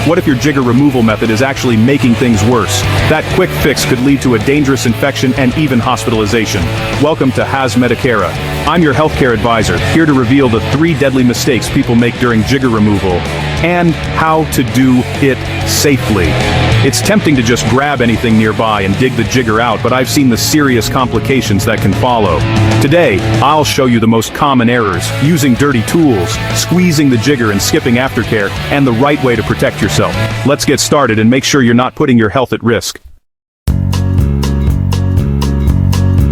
What if your jigger removal method is actually making things worse? That quick fix could lead to a dangerous infection and even hospitalization. Welcome to Medicera. I'm your healthcare advisor, here to reveal the 3 deadly mistakes people make during jigger removal, and how to do it safely. It's tempting to just grab anything nearby and dig the jigger out, but I've seen the serious complications that can follow. Today, I'll show you the most common errors, using dirty tools, squeezing the jigger and skipping aftercare, and the right way to protect yourself. Let's get started and make sure you're not putting your health at risk.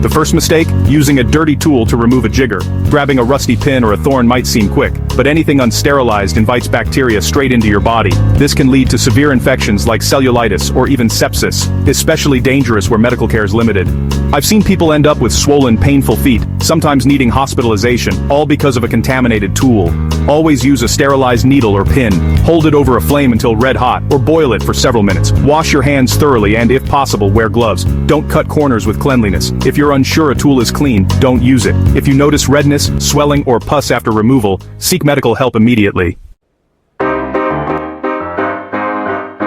The first mistake? Using a dirty tool to remove a jigger. Grabbing a rusty pin or a thorn might seem quick, but anything unsterilized invites bacteria straight into your body. This can lead to severe infections like cellulitis or even sepsis, especially dangerous where medical care is limited. I've seen people end up with swollen, painful feet, sometimes needing hospitalization, all because of a contaminated tool. Always use a sterilized needle or pin. Hold it over a flame until red hot, or boil it for several minutes. Wash your hands thoroughly and, if possible, wear gloves. Don't cut corners with cleanliness. If you're unsure a tool is clean, don't use it. If you notice redness, swelling, or pus after removal, seek medical help immediately.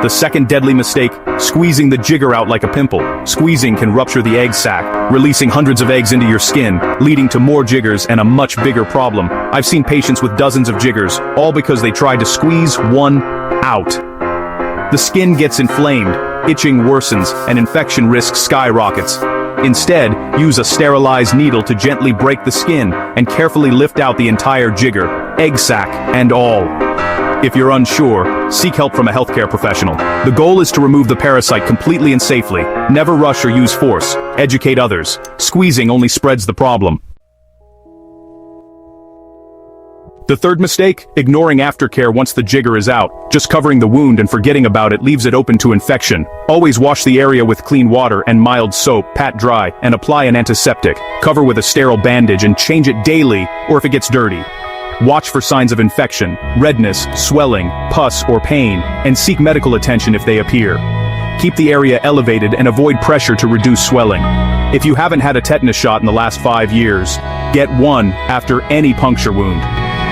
The second deadly mistake, squeezing the jigger out like a pimple. Squeezing can rupture the egg sac, releasing hundreds of eggs into your skin, leading to more jiggers and a much bigger problem. I've seen patients with dozens of jiggers, all because they tried to squeeze one out. The skin gets inflamed, itching worsens, and infection risk skyrockets. Instead, use a sterilized needle to gently break the skin and carefully lift out the entire jigger, egg sac, and all. If you're unsure, seek help from a healthcare professional. The goal is to remove the parasite completely and safely. Never rush or use force. Educate others. Squeezing only spreads the problem. The third mistake? Ignoring aftercare once the jigger is out. Just covering the wound and forgetting about it leaves it open to infection. Always wash the area with clean water and mild soap, pat dry, and apply an antiseptic. Cover with a sterile bandage and change it daily, or if it gets dirty. Watch for signs of infection, redness, swelling, pus, or pain, and seek medical attention if they appear. Keep the area elevated and avoid pressure to reduce swelling. If you haven't had a tetanus shot in the last 5 years, get one after any puncture wound.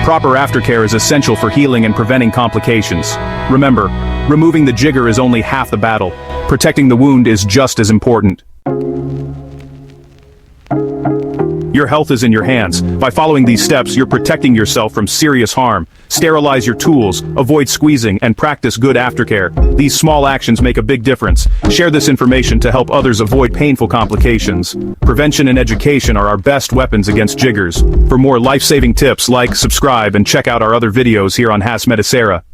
Proper aftercare is essential for healing and preventing complications. Remember, removing the jigger is only half the battle. Protecting the wound is just as important. Your health is in your hands. By following these steps, you're protecting yourself from serious harm. Sterilize your tools, avoid squeezing, and practice good aftercare. These small actions make a big difference. Share this information to help others avoid painful complications. Prevention and education are our best weapons against jiggers. For more life-saving tips, like, subscribe, and check out our other videos here on Medicera.